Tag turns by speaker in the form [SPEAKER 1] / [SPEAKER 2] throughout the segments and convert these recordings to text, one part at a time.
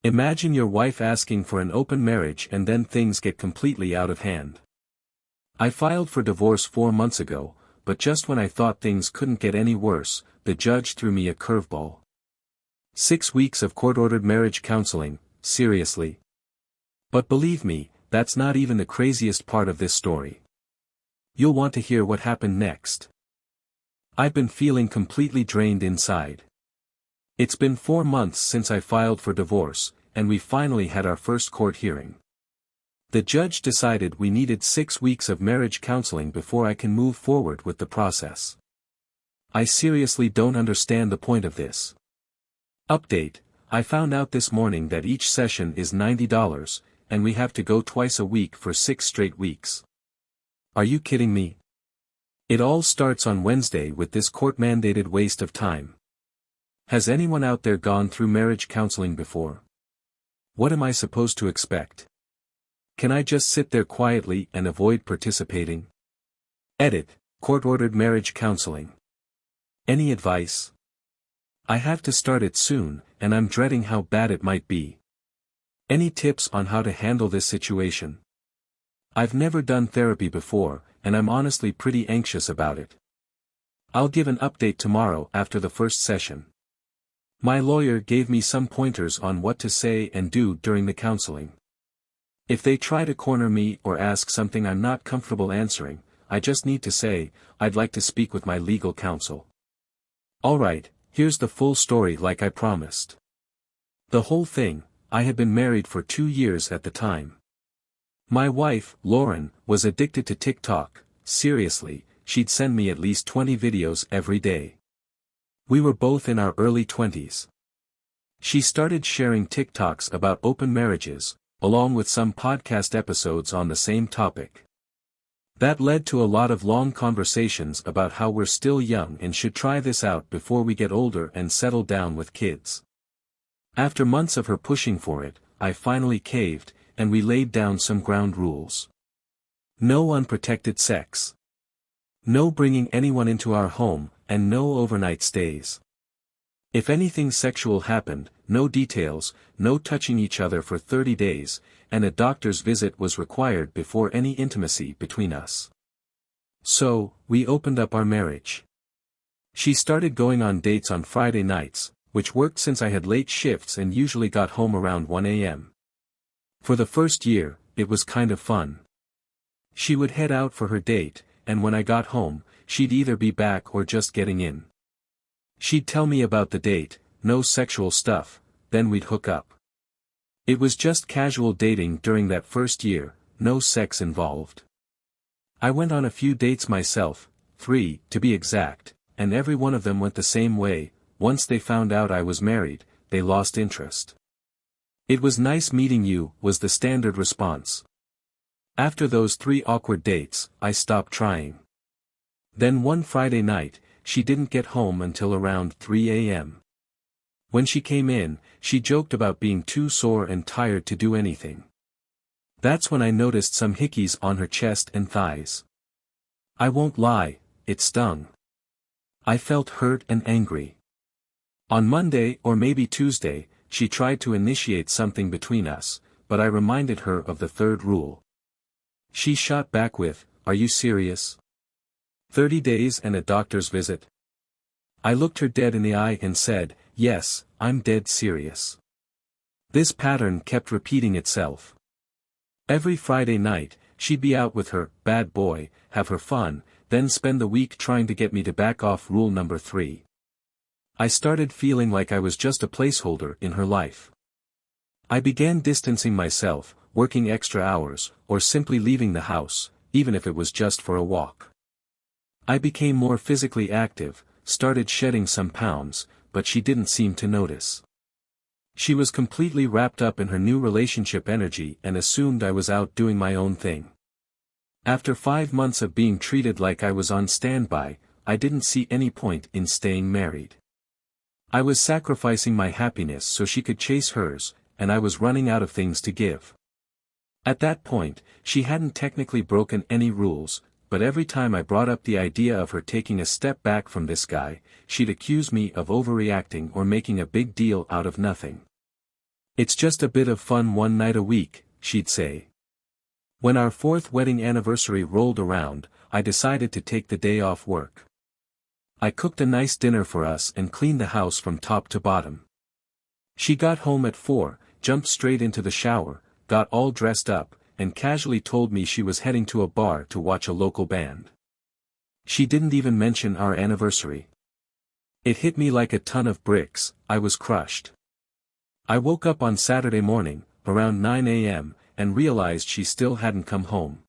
[SPEAKER 1] Imagine your wife asking for an open marriage and then things get completely out of hand. I filed for divorce 4 months ago, but just when I thought things couldn't get any worse, the judge threw me a curveball. 6 weeks of court-ordered marriage counseling, seriously? But believe me, that's not even the craziest part of this story. You'll want to hear what happened next. I've been feeling completely drained inside. It's been 4 months since I filed for divorce, and we finally had our first court hearing. The judge decided we needed 6 weeks of marriage counseling before I can move forward with the process. I seriously don't understand the point of this. Update: I found out this morning that each session is $90, and we have to go twice a week for 6 straight weeks. Are you kidding me? It all starts on Wednesday with this court-mandated waste of time. Has anyone out there gone through marriage counseling before? What am I supposed to expect? Can I just sit there quietly and avoid participating? Edit: court-ordered marriage counseling. Any advice? I have to start it soon, and I'm dreading how bad it might be. Any tips on how to handle this situation? I've never done therapy before, and I'm honestly pretty anxious about it. I'll give an update tomorrow after the first session. My lawyer gave me some pointers on what to say and do during the counseling. If they try to corner me or ask something I'm not comfortable answering, I just need to say, I'd like to speak with my legal counsel. Alright, here's the full story like I promised. The whole thing: I had been married for 2 years at the time. My wife, Lauren, was addicted to TikTok. Seriously, she'd send me at least 20 videos every day. We were both in our early 20s. She started sharing TikToks about open marriages, along with some podcast episodes on the same topic. That led to a lot of long conversations about how we're still young and should try this out before we get older and settle down with kids. After months of her pushing for it, I finally caved, and we laid down some ground rules. No unprotected sex. No bringing anyone into our home, and no overnight stays. If anything sexual happened, no details, no touching each other for 30 days, and a doctor's visit was required before any intimacy between us. So, we opened up our marriage. She started going on dates on Friday nights, which worked since I had late shifts and usually got home around 1 a.m. For the first year, it was kind of fun. She would head out for her date, and when I got home, she'd either be back or just getting in. She'd tell me about the date, no sexual stuff, then we'd hook up. It was just casual dating during that first year, no sex involved. I went on a few dates myself, 3, to be exact, and every one of them went the same way. Once they found out I was married, they lost interest. "It was nice meeting you," was the standard response. After those 3 awkward dates, I stopped trying. Then one Friday night, she didn't get home until around 3 a.m. When she came in, she joked about being too sore and tired to do anything. That's when I noticed some hickeys on her chest and thighs. I won't lie, it stung. I felt hurt and angry. On Monday or maybe Tuesday, she tried to initiate something between us, but I reminded her of the 3rd rule. She shot back with, "Are you serious? 30 days and a doctor's visit?" I looked her dead in the eye and said, "Yes, I'm dead serious." This pattern kept repeating itself. Every Friday night, she'd be out with her bad boy, have her fun, then spend the week trying to get me to back off rule number 3. I started feeling like I was just a placeholder in her life. I began distancing myself, working extra hours, or simply leaving the house, even if it was just for a walk. I became more physically active, started shedding some pounds, but she didn't seem to notice. She was completely wrapped up in her new relationship energy and assumed I was out doing my own thing. After 5 months of being treated like I was on standby, I didn't see any point in staying married. I was sacrificing my happiness so she could chase hers, and I was running out of things to give. At that point, she hadn't technically broken any rules, but every time I brought up the idea of her taking a step back from this guy, she'd accuse me of overreacting or making a big deal out of nothing. It's just a bit of fun one night a week, she'd say. When our 4th wedding anniversary rolled around, I decided to take the day off work. I cooked a nice dinner for us and cleaned the house from top to bottom. She got home at 4, jumped straight into the shower, got all dressed up, and casually told me she was heading to a bar to watch a local band. She didn't even mention our anniversary. It hit me like a ton of bricks. I was crushed. I woke up on Saturday morning, around 9 a.m., and realized she still hadn't come home.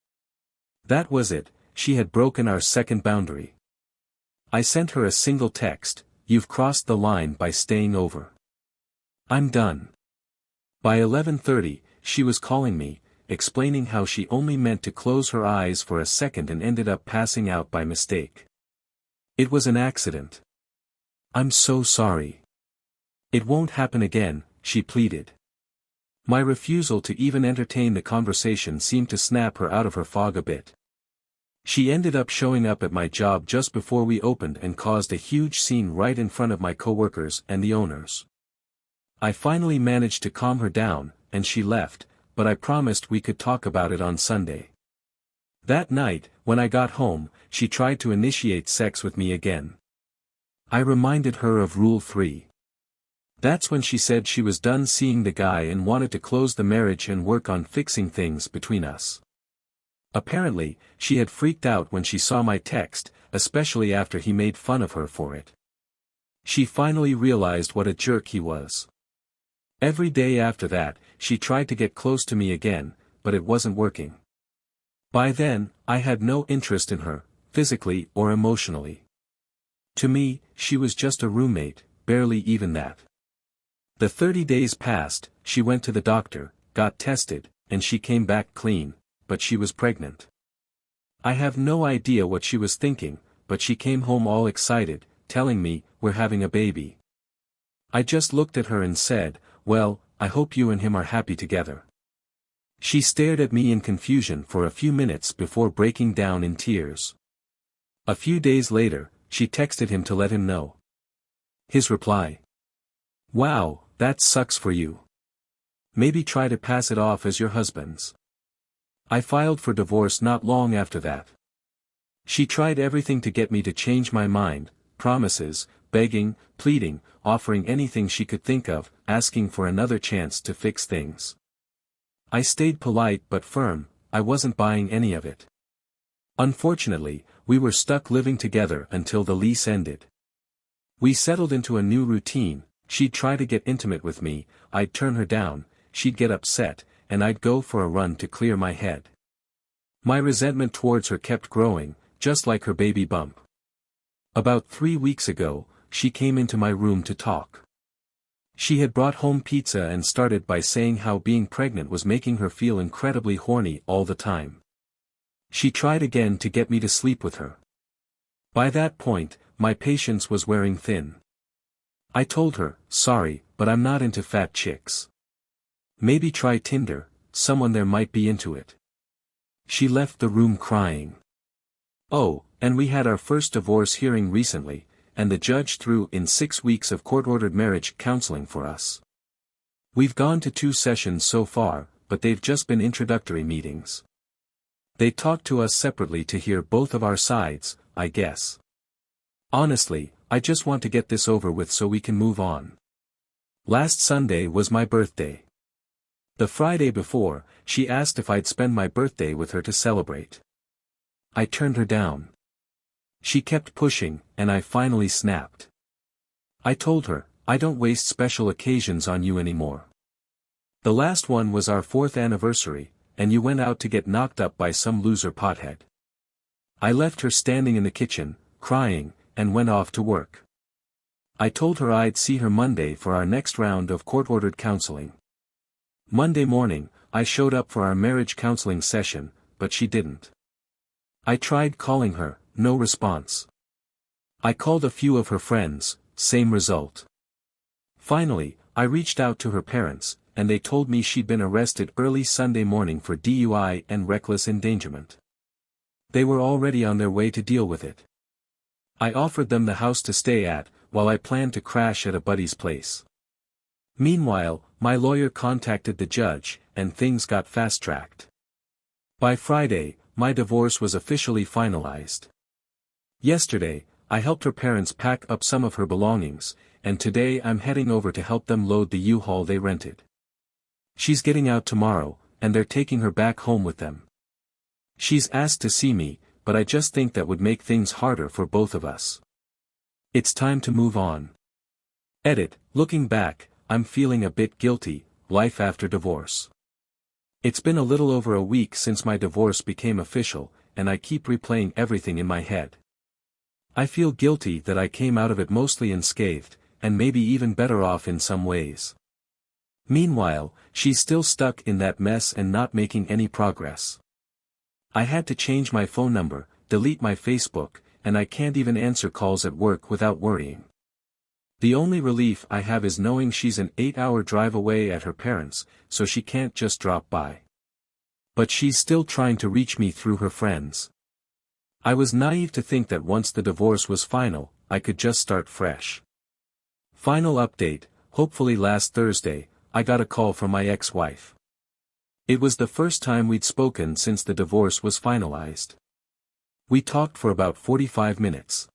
[SPEAKER 1] That was it, she had broken our second boundary. I sent her a single text: "You've crossed the line by staying over. I'm done." By 11:30, she was calling me, explaining how she only meant to close her eyes for a second and ended up passing out by mistake. It was an accident. I'm so sorry. It won't happen again, she pleaded. My refusal to even entertain the conversation seemed to snap her out of her fog a bit. She ended up showing up at my job just before we opened and caused a huge scene right in front of my coworkers and the owners. I finally managed to calm her down, and she left, but I promised we could talk about it on Sunday. That night, when I got home, she tried to initiate sex with me again. I reminded her of Rule 3. That's when she said she was done seeing the guy and wanted to close the marriage and work on fixing things between us. Apparently, she had freaked out when she saw my text, especially after he made fun of her for it. She finally realized what a jerk he was. Every day after that, she tried to get close to me again, but it wasn't working. By then, I had no interest in her, physically or emotionally. To me, she was just a roommate, barely even that. The 30 days passed, she went to the doctor, got tested, and she came back clean, but she was pregnant. I have no idea what she was thinking, but she came home all excited, telling me, "We're having a baby." I just looked at her and said, "Well, I hope you and him are happy together." She stared at me in confusion for a few minutes before breaking down in tears. A few days later, she texted him to let him know. His reply: "Wow, that sucks for you. Maybe try to pass it off as your husband's." I filed for divorce not long after that. She tried everything to get me to change my mind: promises, begging, pleading, offering anything she could think of, asking for another chance to fix things. I stayed polite but firm. I wasn't buying any of it. Unfortunately, we were stuck living together until the lease ended. We settled into a new routine. She'd try to get intimate with me, I'd turn her down, she'd get upset, and I'd go for a run to clear my head. My resentment towards her kept growing, just like her baby bump. About 3 weeks ago, she came into my room to talk. She had brought home pizza and started by saying how being pregnant was making her feel incredibly horny all the time. She tried again to get me to sleep with her. By that point, my patience was wearing thin. I told her, "Sorry, but I'm not into fat chicks. Maybe try Tinder, someone there might be into it." She left the room crying. Oh, and we had our first divorce hearing recently, and the judge threw in 6 weeks of court-ordered marriage counseling for us. We've gone to 2 sessions so far, but they've just been introductory meetings. They talked to us separately to hear both of our sides, I guess. Honestly, I just want to get this over with so we can move on. Last Sunday was my birthday. The Friday before, she asked if I'd spend my birthday with her to celebrate. I turned her down. She kept pushing, and I finally snapped. I told her, "I don't waste special occasions on you anymore. The last one was our 4th anniversary, and you went out to get knocked up by some loser pothead." I left her standing in the kitchen, crying, and went off to work. I told her I'd see her Monday for our next round of court-ordered counseling. Monday morning, I showed up for our marriage counseling session, but she didn't. I tried calling her, no response. I called a few of her friends, same result. Finally, I reached out to her parents, and they told me she'd been arrested early Sunday morning for DUI and reckless endangerment. They were already on their way to deal with it. I offered them the house to stay at, while I planned to crash at a buddy's place. Meanwhile, my lawyer contacted the judge, and things got fast-tracked. By Friday, my divorce was officially finalized. Yesterday, I helped her parents pack up some of her belongings, and today I'm heading over to help them load the U-Haul they rented. She's getting out tomorrow, and they're taking her back home with them. She's asked to see me, but I just think that would make things harder for both of us. It's time to move on. Edit, looking back, I'm feeling a bit guilty, life after divorce. It's been a little over a week since my divorce became official, and I keep replaying everything in my head. I feel guilty that I came out of it mostly unscathed, and maybe even better off in some ways. Meanwhile, she's still stuck in that mess and not making any progress. I had to change my phone number, delete my Facebook, and I can't even answer calls at work without worrying. The only relief I have is knowing she's an 8-hour drive away at her parents', so she can't just drop by. But she's still trying to reach me through her friends. I was naive to think that once the divorce was final, I could just start fresh. Final update, hopefully last Thursday, I got a call from my ex-wife. It was the first time we'd spoken since the divorce was finalized. We talked for about 45 minutes.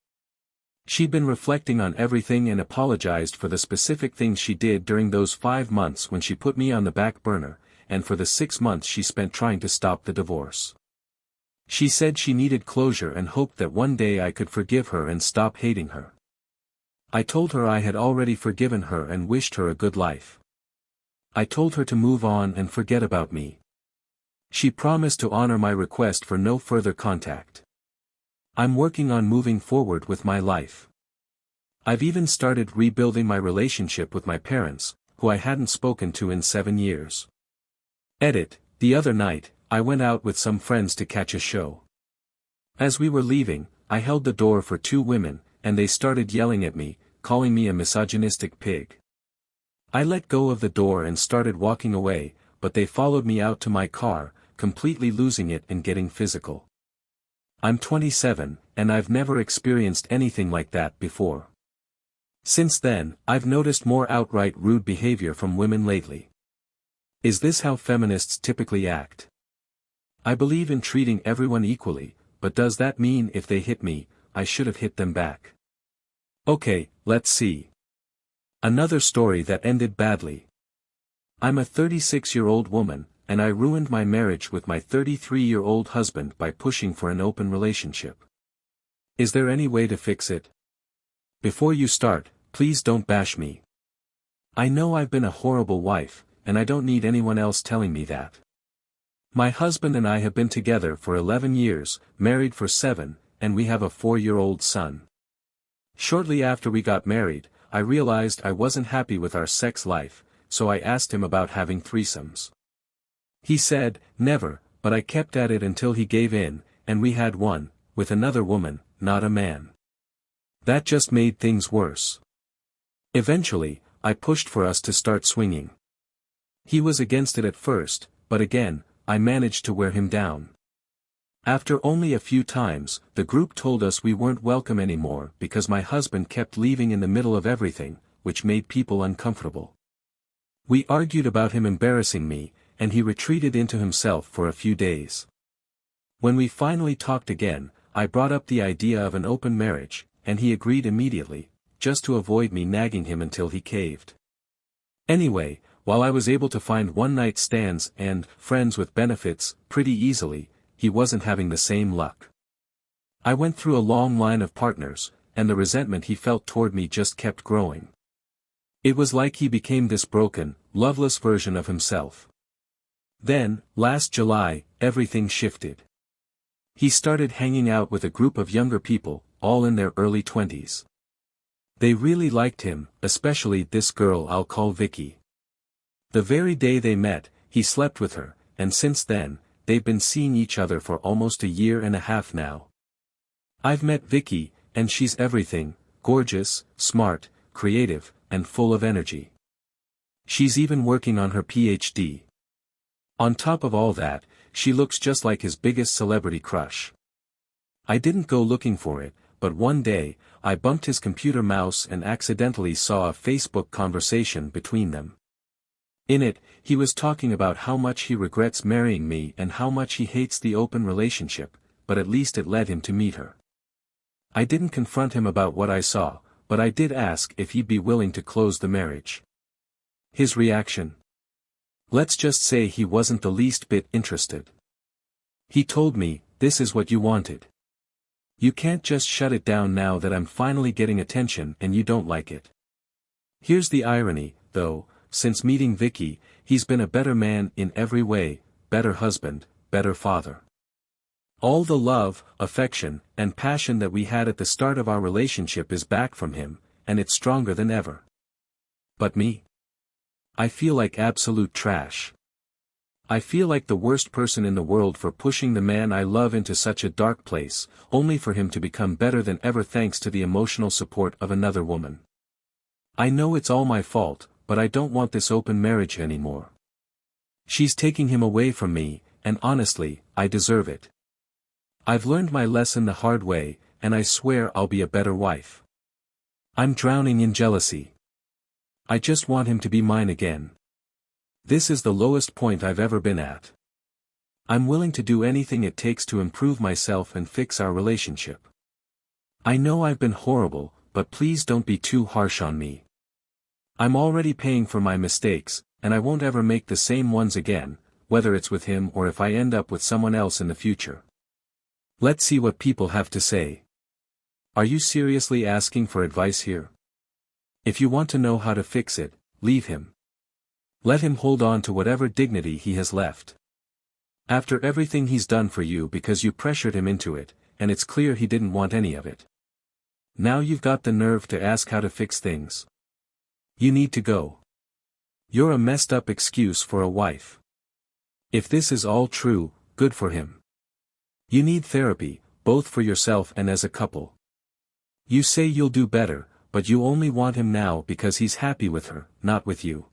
[SPEAKER 1] She'd been reflecting on everything and apologized for the specific things she did during those 5 months when she put me on the back burner, and for the 6 months she spent trying to stop the divorce. She said she needed closure and hoped that one day I could forgive her and stop hating her. I told her I had already forgiven her and wished her a good life. I told her to move on and forget about me. She promised to honor my request for no further contact. I'm working on moving forward with my life. I've even started rebuilding my relationship with my parents, who I hadn't spoken to in 7 years. Edit, the other night, I went out with some friends to catch a show. As we were leaving, I held the door for 2 women, and they started yelling at me, calling me a misogynistic pig. I let go of the door and started walking away, but they followed me out to my car, completely losing it and getting physical. I'm 27, and I've never experienced anything like that before. Since then, I've noticed more outright rude behavior from women lately. Is this how feminists typically act? I believe in treating everyone equally, but does that mean if they hit me, I should have hit them back? Okay, let's see. Another story that ended badly. I'm a 36-year-old woman, and I ruined my marriage with my 33-year-old husband by pushing for an open relationship. Is there any way to fix it? Before you start, please don't bash me. I know I've been a horrible wife, and I don't need anyone else telling me that. My husband and I have been together for 11 years, married for 7, and we have a 4-year-old son. Shortly after we got married, I realized I wasn't happy with our sex life, so I asked him about having threesomes. He said, never, but I kept at it until he gave in, and we had one, with another woman, not a man. That just made things worse. Eventually, I pushed for us to start swinging. He was against it at first, but again, I managed to wear him down. After only a few times, the group told us we weren't welcome anymore because my husband kept leaving in the middle of everything, which made people uncomfortable. We argued about him embarrassing me, and he retreated into himself for a few days. When we finally talked again, I brought up the idea of an open marriage, and he agreed immediately, just to avoid me nagging him until he caved. Anyway, while I was able to find one-night stands and friends with benefits pretty easily, he wasn't having the same luck. I went through a long line of partners, and the resentment he felt toward me just kept growing. It was like he became this broken, loveless version of himself. Then, last July, everything shifted. He started hanging out with a group of younger people, all in their early 20s. They really liked him, especially this girl I'll call Vicky. The very day they met, he slept with her, and since then, they've been seeing each other for almost a year and a half now. I've met Vicky, and she's everything, gorgeous, smart, creative, and full of energy. She's even working on her PhD. On top of all that, she looks just like his biggest celebrity crush. I didn't go looking for it, but one day, I bumped his computer mouse and accidentally saw a Facebook conversation between them. In it, he was talking about how much he regrets marrying me and how much he hates the open relationship, but at least it led him to meet her. I didn't confront him about what I saw, but I did ask if he'd be willing to close the marriage. His reaction? Let's just say he wasn't the least bit interested. He told me, "This is what you wanted. You can't just shut it down now that I'm finally getting attention and you don't like it." Here's the irony, though, since meeting Vicky, he's been a better man in every way, better husband, better father. All the love, affection, and passion that we had at the start of our relationship is back from him, and it's stronger than ever. But me? I feel like absolute trash. I feel like the worst person in the world for pushing the man I love into such a dark place, only for him to become better than ever thanks to the emotional support of another woman. I know it's all my fault, but I don't want this open marriage anymore. She's taking him away from me, and honestly, I deserve it. I've learned my lesson the hard way, and I swear I'll be a better wife. I'm drowning in jealousy. I just want him to be mine again. This is the lowest point I've ever been at. I'm willing to do anything it takes to improve myself and fix our relationship. I know I've been horrible, but please don't be too harsh on me. I'm already paying for my mistakes, and I won't ever make the same ones again, whether it's with him or if I end up with someone else in the future. Let's see what people have to say. Are you seriously asking for advice here? If you want to know how to fix it, leave him. Let him hold on to whatever dignity he has left. After everything he's done for you because you pressured him into it, and it's clear he didn't want any of it. Now you've got the nerve to ask how to fix things. You need to go. You're a messed up excuse for a wife. If this is all true, good for him. You need therapy, both for yourself and as a couple. You say you'll do better, but you only want him now because he's happy with her, not with you.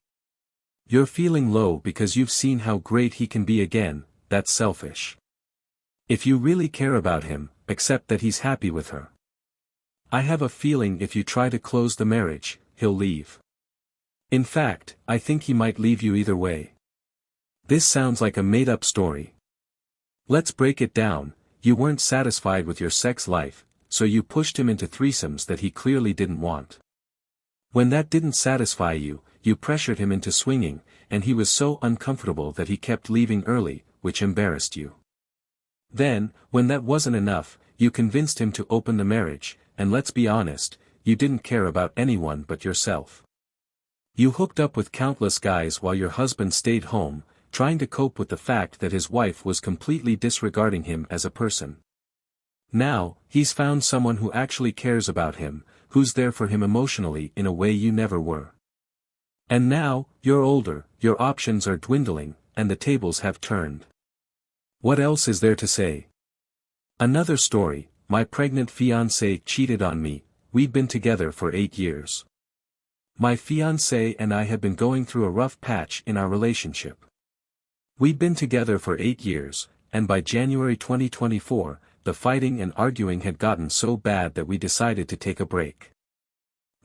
[SPEAKER 1] You're feeling low because you've seen how great he can be again. That's selfish. If you really care about him, accept that he's happy with her. I have a feeling if you try to close the marriage, he'll leave. In fact, I think he might leave you either way. This sounds like a made-up story. Let's break it down. You weren't satisfied with your sex life, so you pushed him into threesomes that he clearly didn't want. When that didn't satisfy you, you pressured him into swinging, and he was so uncomfortable that he kept leaving early, which embarrassed you. Then, when that wasn't enough, you convinced him to open the marriage, and let's be honest, you didn't care about anyone but yourself. You hooked up with countless guys while your husband stayed home, trying to cope with the fact that his wife was completely disregarding him as a person. Now, he's found someone who actually cares about him, who's there for him emotionally in a way you never were. And now, you're older, your options are dwindling, and the tables have turned. What else is there to say? Another story, my pregnant fiancé cheated on me. We'd been together for 8 years. My fiancé and I had been going through a rough patch in our relationship. We'd been together for 8 years, and by January 2024, the fighting and arguing had gotten so bad that we decided to take a break.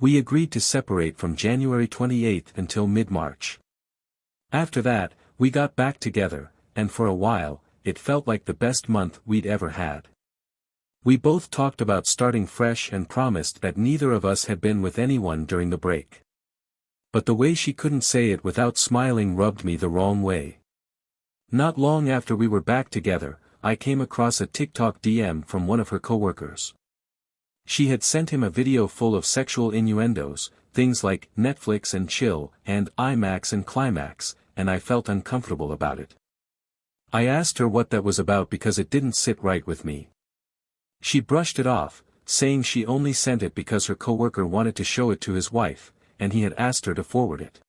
[SPEAKER 1] We agreed to separate from January 28 until mid-March. After that, we got back together, and for a while, it felt like the best month we'd ever had. We both talked about starting fresh and promised that neither of us had been with anyone during the break. But the way she couldn't say it without smiling rubbed me the wrong way. Not long after we were back together, I came across a TikTok DM from one of her coworkers. She had sent him a video full of sexual innuendos, things like Netflix and chill, and IMAX and climax, and I felt uncomfortable about it. I asked her what that was about because it didn't sit right with me. She brushed it off, saying she only sent it because her coworker wanted to show it to his wife, and he had asked her to forward it.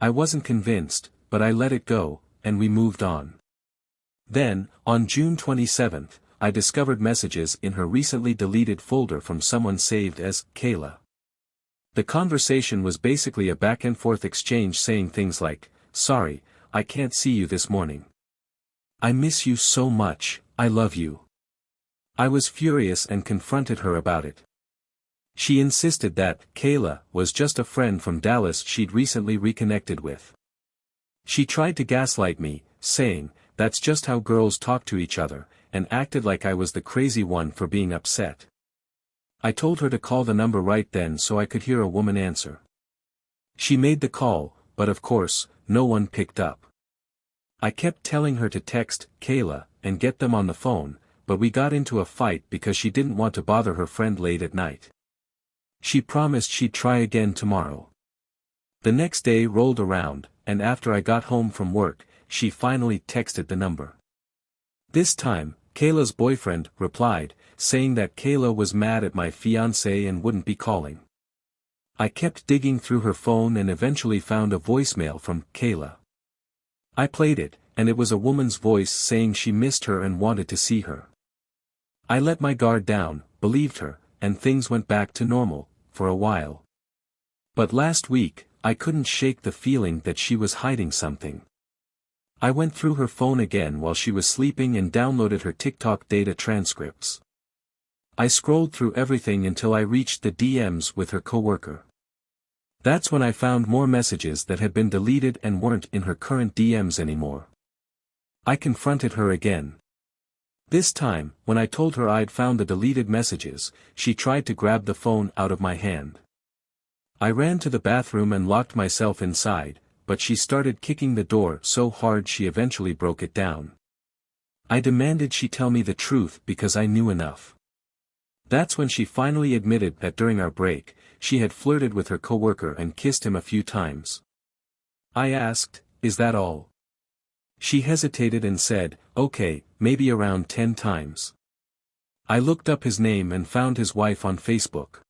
[SPEAKER 1] I wasn't convinced, but I let it go, and we moved on. Then, on June 27th, I discovered messages in her recently deleted folder from someone saved as Kayla. The conversation was basically a back-and-forth exchange saying things like, "Sorry, I can't see you this morning. I miss you so much, I love you." I was furious and confronted her about it. She insisted that Kayla was just a friend from Dallas she'd recently reconnected with. She tried to gaslight me, saying, "That's just how girls talk to each other," and acted like I was the crazy one for being upset. I told her to call the number right then so I could hear a woman answer. She made the call, but of course, no one picked up. I kept telling her to text Kayla and get them on the phone, but we got into a fight because she didn't want to bother her friend late at night. She promised she'd try again tomorrow. The next day rolled around, and after I got home from work, she finally texted the number. This time, Kayla's boyfriend replied, saying that Kayla was mad at my fiancé and wouldn't be calling. I kept digging through her phone and eventually found a voicemail from Kayla. I played it, and it was a woman's voice saying she missed her and wanted to see her. I let my guard down, believed her, and things went back to normal, for a while. But last week, I couldn't shake the feeling that she was hiding something. I went through her phone again while she was sleeping and downloaded her TikTok data transcripts. I scrolled through everything until I reached the DMs with her coworker. That's when I found more messages that had been deleted and weren't in her current DMs anymore. I confronted her again. This time, when I told her I'd found the deleted messages, she tried to grab the phone out of my hand. I ran to the bathroom and locked myself inside, but she started kicking the door so hard she eventually broke it down. I demanded she tell me the truth because I knew enough. That's when she finally admitted that during our break, she had flirted with her coworker and kissed him a few times. I asked, "Is that all?" She hesitated and said, "Okay, maybe around 10 times." I looked up his name and found his wife on Facebook.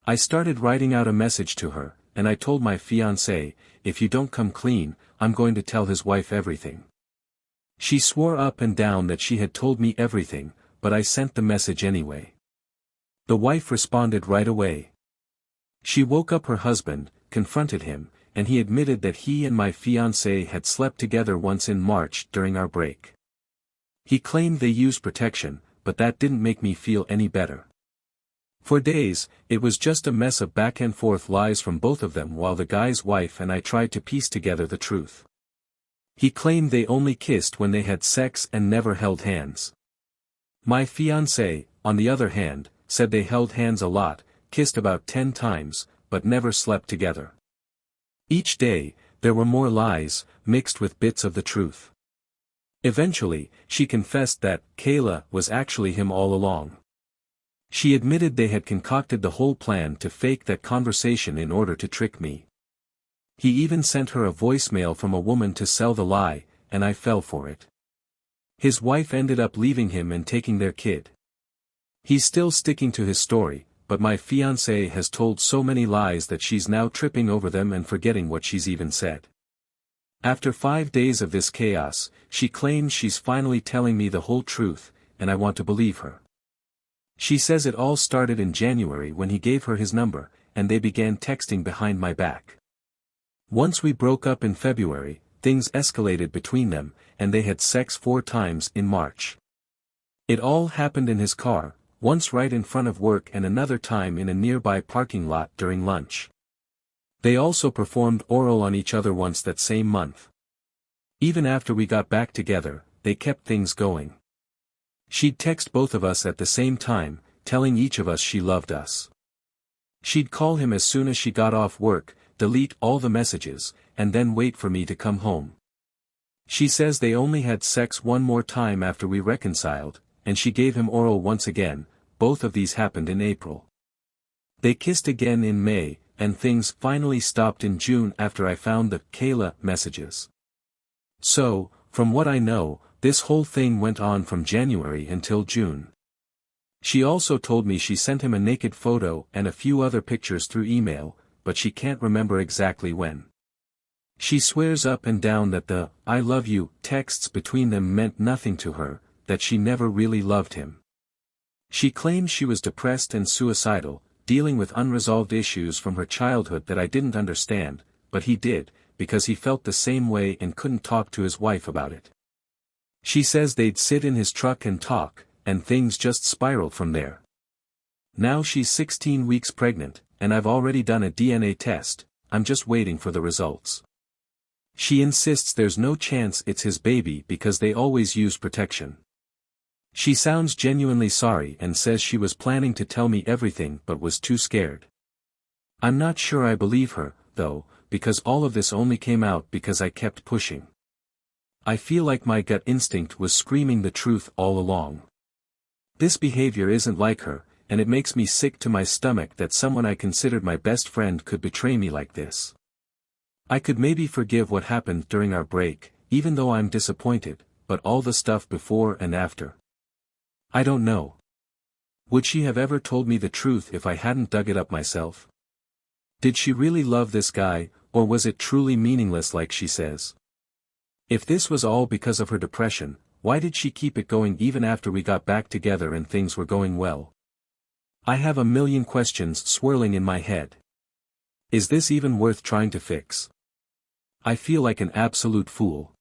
[SPEAKER 1] I started writing out a message to her, and I told my fiancé, "If you don't come clean, I'm going to tell his wife everything." She swore up and down that she had told me everything, but I sent the message anyway. The wife responded right away. She woke up her husband, confronted him, and he admitted that he and my fiancé had slept together once in March during our break. He claimed they used protection, but that didn't make me feel any better. For days, it was just a mess of back and forth lies from both of them while the guy's wife and I tried to piece together the truth. He claimed they only kissed when they had sex and never held hands. My fiancé, on the other hand, said they held hands a lot, kissed about 10 times, but never slept together. Each day, there were more lies, mixed with bits of the truth. Eventually, she confessed that Kayla was actually him all along. She admitted they had concocted the whole plan to fake that conversation in order to trick me. He even sent her a voicemail from a woman to sell the lie, and I fell for it. His wife ended up leaving him and taking their kid. He's still sticking to his story, but my fiancé has told so many lies that she's now tripping over them and forgetting what she's even said. After 5 days of this chaos, she claims she's finally telling me the whole truth, and I want to believe her. She says it all started in January when he gave her his number, and they began texting behind my back. Once we broke up in February, things escalated between them, and they had sex 4 times in March. It all happened in his car, once right in front of work and another time in a nearby parking lot during lunch. They also performed oral on each other once that same month. Even after we got back together, they kept things going. She'd text both of us at the same time, telling each of us she loved us. She'd call him as soon as she got off work, delete all the messages, and then wait for me to come home. She says they only had sex one more time after we reconciled, and she gave him oral once again. Both of these happened in April. They kissed again in May, and things finally stopped in June after I found the Kayla messages. So, from what I know, this whole thing went on from January until June. She also told me she sent him a naked photo and a few other pictures through email, but she can't remember exactly when. She swears up and down that the "I love you" texts between them meant nothing to her, that she never really loved him. She claims she was depressed and suicidal, dealing with unresolved issues from her childhood that I didn't understand, but he did, because he felt the same way and couldn't talk to his wife about it. She says they'd sit in his truck and talk, and things just spiraled from there. Now she's 16 weeks pregnant, and I've already done a DNA test. I'm just waiting for the results. She insists there's no chance it's his baby because they always use protection. She sounds genuinely sorry and says she was planning to tell me everything but was too scared. I'm not sure I believe her, though, because all of this only came out because I kept pushing. I feel like my gut instinct was screaming the truth all along. This behavior isn't like her, and it makes me sick to my stomach that someone I considered my best friend could betray me like this. I could maybe forgive what happened during our break, even though I'm disappointed, but all the stuff before and after. I don't know. Would she have ever told me the truth if I hadn't dug it up myself? Did she really love this guy, or was it truly meaningless like she says? If this was all because of her depression, why did she keep it going even after we got back together and things were going well? I have a million questions swirling in my head. Is this even worth trying to fix? I feel like an absolute fool.